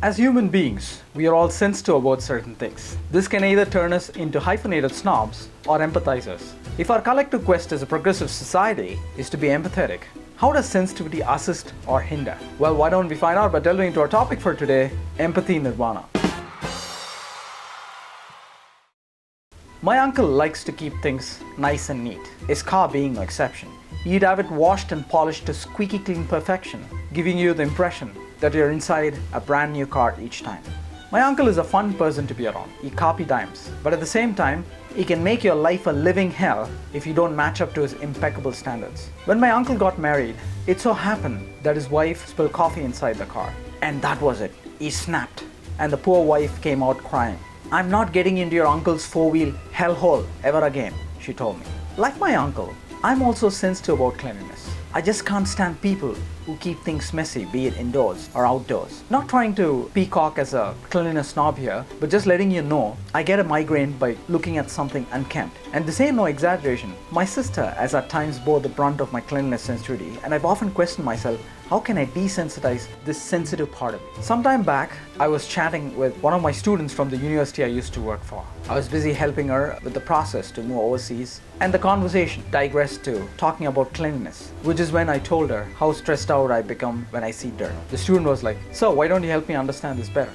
As human beings, we are all sensitive about certain things. This can either turn us into hyphenated snobs or empathizers. If our collective quest as a progressive society is to be empathetic, how does sensitivity assist or hinder? Well, why don't we find out by delving into our topic for today, empathy Nirvana. My uncle likes to keep things nice and neat, his car being no exception. He'd have it washed and polished to squeaky clean perfection, giving you the impression that you're inside a brand new car each time. My uncle is a fun person to be around. He copy dimes, but at the same time, he can make your life a living hell if you don't match up to his impeccable standards. When my uncle got married, it so happened that his wife spilled coffee inside the car. And that was it. He snapped, and the poor wife came out crying. "I'm not getting into your uncle's four-wheel hellhole ever again," she told me. Like my uncle, I'm also sensitive about cleanliness. I just can't stand people who keep things messy, be it indoors or outdoors. Not trying to peacock as a cleanliness snob here, but just letting you know I get a migraine by looking at something unkempt. And this ain't no exaggeration. My sister has at times bore the brunt of my cleanliness sensitivity, and I've often questioned myself, how can I desensitize this sensitive part of me? Sometime back, I was chatting with one of my students from the university I used to work for. I was busy helping her with the process to move overseas, and the conversation digressed to talking about cleanliness, which is when I told her how stressed out I become when I see dirt. The student was like, "So why don't you help me understand this better?"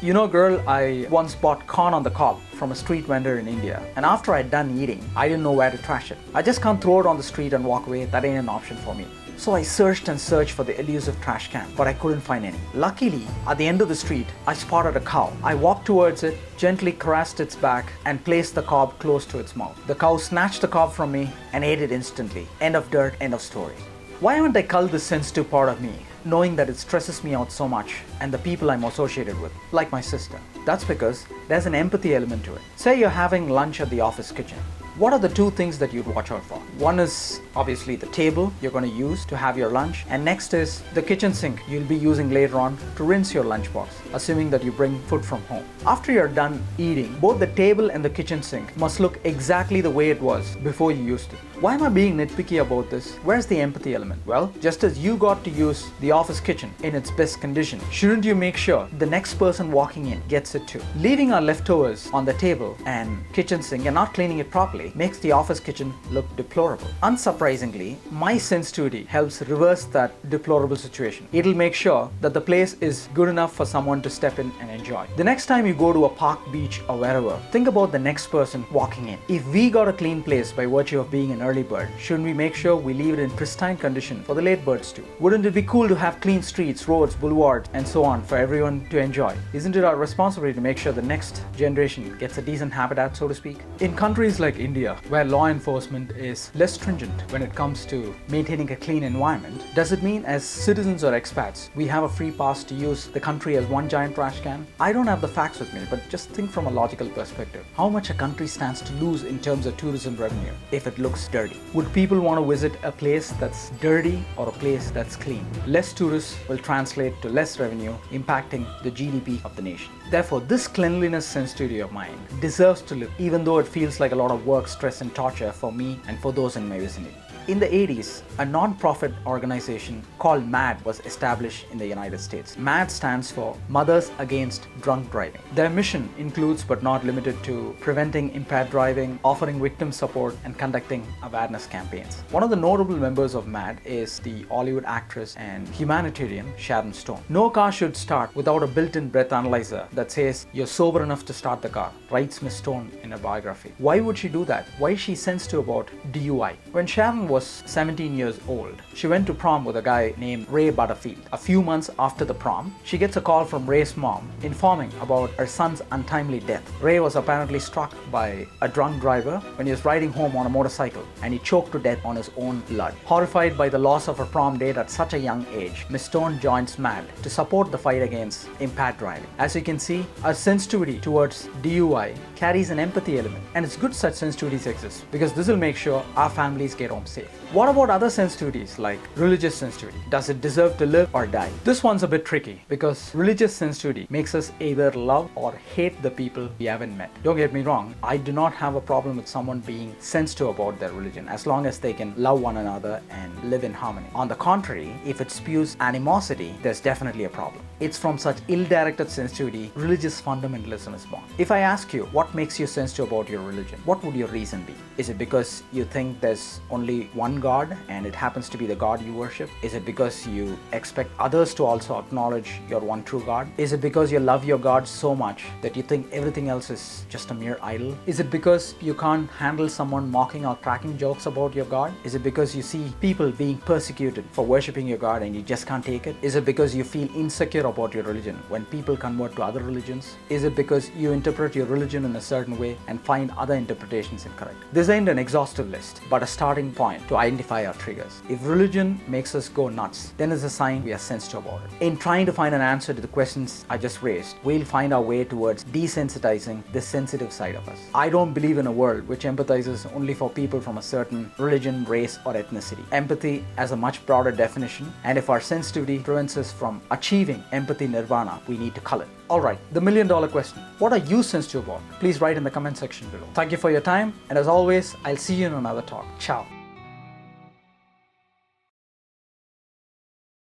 "You know, girl, I once bought corn on the cob from a street vendor in India, and after I'd done eating, I didn't know where to trash it. I just can't throw it on the street and walk away. That ain't an option for me. So I searched and searched for the elusive trash can, but I couldn't find any. Luckily, at the end of the street, I spotted a cow. I walked towards it, gently caressed its back, and placed the cob close to its mouth. The cow snatched the cob from me and ate it instantly. End of dirt, end of story." Why haven't I culled this sensitive part of me, knowing that it stresses me out so much and the people I'm associated with, like my sister? That's because there's an empathy element to it. Say you're having lunch at the office kitchen. What are the two things that you'd watch out for? One is obviously the table you're going to use to have your lunch, and next is the kitchen sink you'll be using later on to rinse your lunchbox, assuming that you bring food from home. After you're done eating, both the table and the kitchen sink must look exactly the way it was before you used it. Why am I being nitpicky about this? Where's the empathy element? Well, just as you got to use the office kitchen in its best condition, shouldn't you make sure the next person walking in gets it too? Leaving our leftovers on the table and kitchen sink and not cleaning it properly makes the office kitchen look deplorable. Unsurprisingly, my sensitivity helps reverse that deplorable situation. It'll make sure that the place is good enough for someone to step in and enjoy. The next time you go to a park, beach, or wherever, think about the next person walking in. If we got a clean place by virtue of being an early bird, shouldn't we make sure we leave it in pristine condition for the late birds too? Wouldn't it be cool to have clean streets, roads, boulevards, and so on for everyone to enjoy? Isn't it our responsibility to make sure the next generation gets a decent habitat, so to speak? In countries like India, where law enforcement is less stringent when it comes to maintaining a clean environment, does it mean as citizens or expats, we have a free pass to use the country as one giant trash can? I don't have the facts with me, but just think from a logical perspective. How much a country stands to lose in terms of tourism revenue if it looks dirty? Would people want to visit a place that's dirty or a place that's clean? Less tourists will translate to less revenue, impacting the GDP of the nation. Therefore, this cleanliness sensitivity of mine deserves to live, even though it feels like a lot of work, stress, and torture for me and for those in my vicinity. In the 80s, a non-profit organization called MAD was established in the United States. MAD stands for Mothers Against Drunk Driving. Their mission includes, but not limited to, preventing impaired driving, offering victim support, and conducting awareness campaigns. One of the notable members of MAD is the Hollywood actress and humanitarian Sharon Stone. No car should start without a built-in breath analyzer that says you're sober enough to start the car, writes Miss Stone in a biography. Why would she do that? Why is she sensitive about DUI? When Sharon was 17 years old, she went to prom with a guy named Ray Butterfield. A few months after the prom, she gets a call from Ray's mom informing about her son's untimely death. Ray was apparently struck by a drunk driver when he was riding home on a motorcycle, and he choked to death on his own blood. Horrified by the loss of her prom date at such a young age, Miss Stone joins MAD to support the fight against impaired driving. As you can see, our sensitivity towards DUI carries an empathy element, and it's good such sensitivities exist because this will make sure our families get home safe. What about other sensitivities like religious sensitivity? Does it deserve to live or die? This one's a bit tricky because religious sensitivity makes us either love or hate the people we haven't met. Don't get me wrong, I do not have a problem with someone being sensitive about their religion as long as they can love one another and live in harmony. On the contrary, if it spews animosity, there's definitely a problem. It's from such ill-directed sensitivity, religious fundamentalism is born. If I ask you what makes you sensitive about your religion, what would your reason be? Is it because you think there's only one God and it happens to be the God you worship? Is it because you expect others to also acknowledge your one true God? Is it because you love your God so much that you think everything else is just a mere idol? Is it because you can't handle someone mocking or cracking jokes about your God? Is it because you see people being persecuted for worshipping your God and you just can't take it? Is it because you feel insecure about your religion when people convert to other religions? Is it because you interpret your religion in a certain way and find other interpretations incorrect? This ain't an exhaustive list, but a starting point to identify our triggers. If religion makes us go nuts, then it's a sign we are sensitive about it. In trying to find an answer to the questions I just raised, we'll find our way towards desensitizing the sensitive side of us. I don't believe in a world which empathizes only for people from a certain religion, race, or ethnicity. Empathy has a much broader definition, and if our sensitivity prevents us from achieving empathy nirvana, we need to cull it. Alright, the $1,000,000 question. What are you sensitive about? Please write in the comment section below. Thank you for your time, and as always, I'll see you in another talk. Ciao.